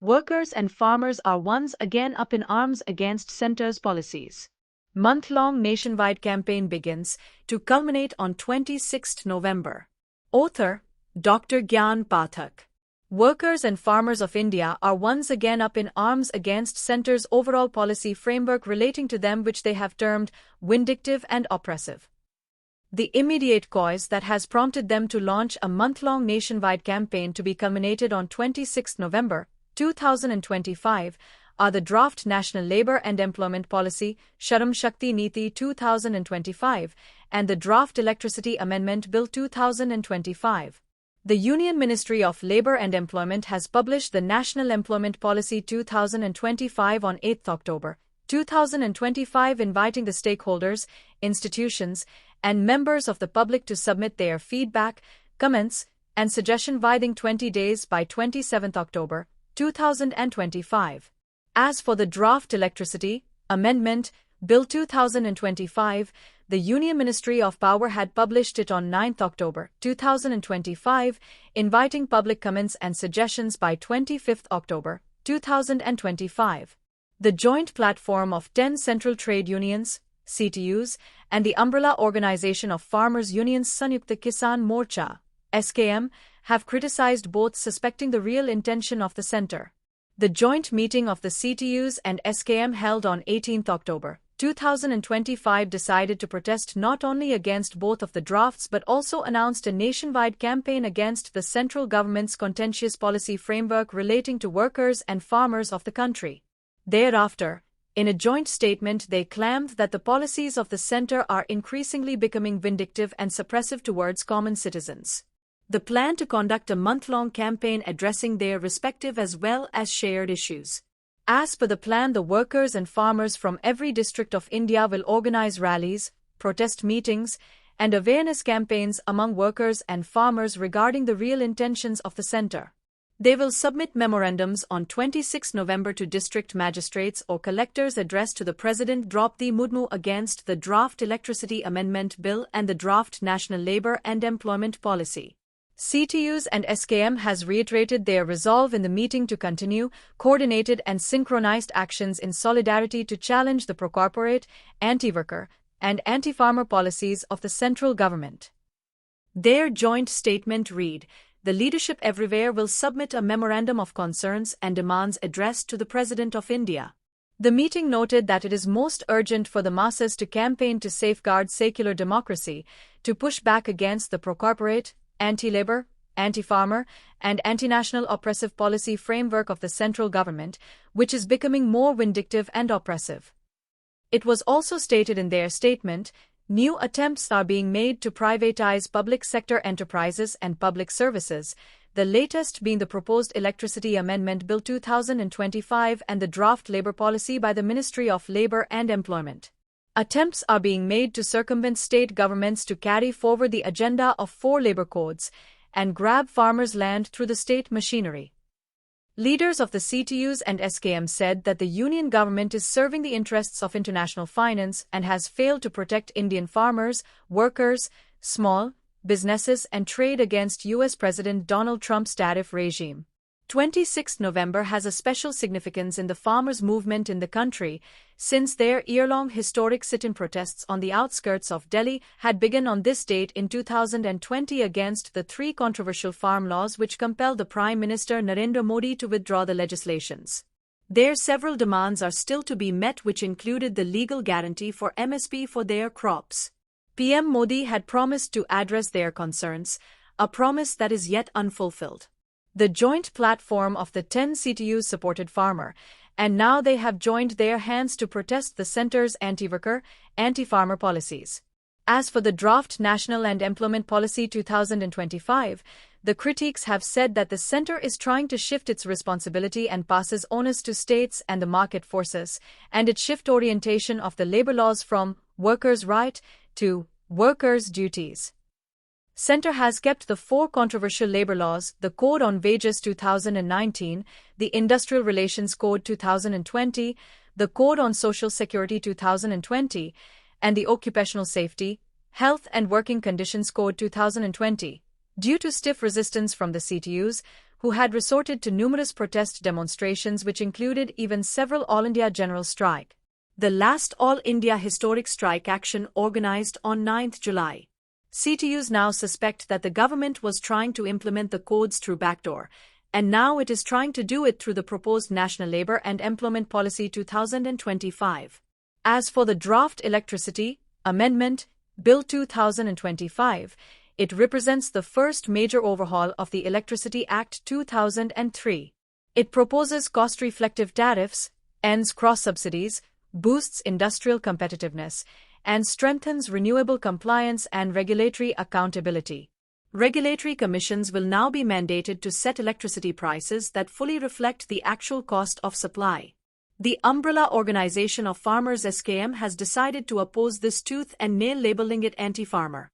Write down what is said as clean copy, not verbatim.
Workers and farmers are once again up in arms against center's policies. Month-long nationwide campaign begins to culminate on 26 November. Author, Dr. Gyan Pathak. Workers and farmers of India are once again up in arms against center's overall policy framework relating to them, which they have termed vindictive and oppressive. The immediate cause that has prompted them to launch a month-long nationwide campaign to be culminated on 26 November 2025 are the Draft National Labour and Employment Policy Shram Shakti Niti 2025 and the Draft Electricity Amendment Bill 2025. The Union Ministry of Labour and Employment has published the National Employment Policy 2025 on 8 October 2025, inviting the stakeholders, institutions, and members of the public to submit their feedback, comments, and suggestions within 20 days by 27 October 2025. As for the Draft Electricity Amendment Bill 2025, the Union Ministry of Power had published it on 9 October 2025, inviting public comments and suggestions by 25 October 2025. The joint platform of 10 central trade unions, CTUs, and the umbrella organization of farmers' unions Sanyukta Kisan Morcha, SKM, have criticized both, suspecting the real intention of the center. The joint meeting of the CTUs and SKM held on 18 October 2025 decided to protest not only against both of the drafts but also announced a nationwide campaign against the central government's contentious policy framework relating to workers and farmers of the country. Thereafter, in a joint statement, they claimed that the policies of the center are increasingly becoming vindictive and suppressive towards common citizens. The plan to conduct a month-long campaign addressing their respective as well as shared issues. As per the plan, the workers and farmers from every district of India will organize rallies, protest meetings, and awareness campaigns among workers and farmers regarding the real intentions of the center. They will submit memorandums on 26 November to district magistrates or collectors addressed to the President Draupadi Murmu against the Draft Electricity Amendment Bill and the Draft National Labour and Employment Policy. CTUs and SKM has reiterated their resolve in the meeting to continue coordinated and synchronized actions in solidarity to challenge the pro-corporate, anti-worker, and anti-farmer policies of the central government. Their joint statement read, "The leadership everywhere will submit a memorandum of concerns and demands addressed to the President of India." The meeting noted that it is most urgent for the masses to campaign to safeguard secular democracy, to push back against the pro-corporate, anti-labor, anti-farmer, and anti-national oppressive policy framework of the central government, which is becoming more vindictive and oppressive. It was also stated in their statement, new attempts are being made to privatize public sector enterprises and public services, the latest being the proposed Electricity Amendment Bill 2025 and the draft labor policy by the Ministry of Labour and Employment. Attempts are being made to circumvent state governments to carry forward the agenda of 4 labor codes and grab farmers' land through the state machinery. Leaders of the CTUs and SKM said that the union government is serving the interests of international finance and has failed to protect Indian farmers, workers, small businesses and trade against US President Donald Trump's tariff regime. 26 November has a special significance in the farmers' movement in the country, since their year-long historic sit-in protests on the outskirts of Delhi had begun on this date in 2020 against the 3 controversial farm laws which compelled the Prime Minister Narendra Modi to withdraw the legislations. Their several demands are still to be met, which included the legal guarantee for MSP for their crops. PM Modi had promised to address their concerns, a promise that is yet unfulfilled. The joint platform of the 10 CTUs supported farmer, and now they have joined their hands to protest the center's anti-worker, anti-farmer policies. As for the Draft National and Employment Policy 2025, the critics have said that the center is trying to shift its responsibility and passes onus to states and the market forces, and its shift orientation of the labor laws from workers' right to workers' duties. Center has kept the 4 controversial labor laws, the Code on Wages 2019, the Industrial Relations Code 2020, the Code on Social Security 2020, and the Occupational Safety, Health and Working Conditions Code 2020. Due to stiff resistance from the CTUs, who had resorted to numerous protest demonstrations which included even several all-India general strike. The last all-India historic strike action organized on 9th July. CTUs now suspect that the government was trying to implement the codes through backdoor, and now it is trying to do it through the proposed National Labour and Employment Policy 2025. As for the Draft Electricity Amendment Bill 2025, it represents the first major overhaul of the Electricity Act 2003. It proposes cost-reflective tariffs, ends cross-subsidies, boosts industrial competitiveness, and strengthens renewable compliance and regulatory accountability. Regulatory commissions will now be mandated to set electricity prices that fully reflect the actual cost of supply. The umbrella organization of farmers SKM has decided to oppose this tooth and nail, labeling it anti-farmer.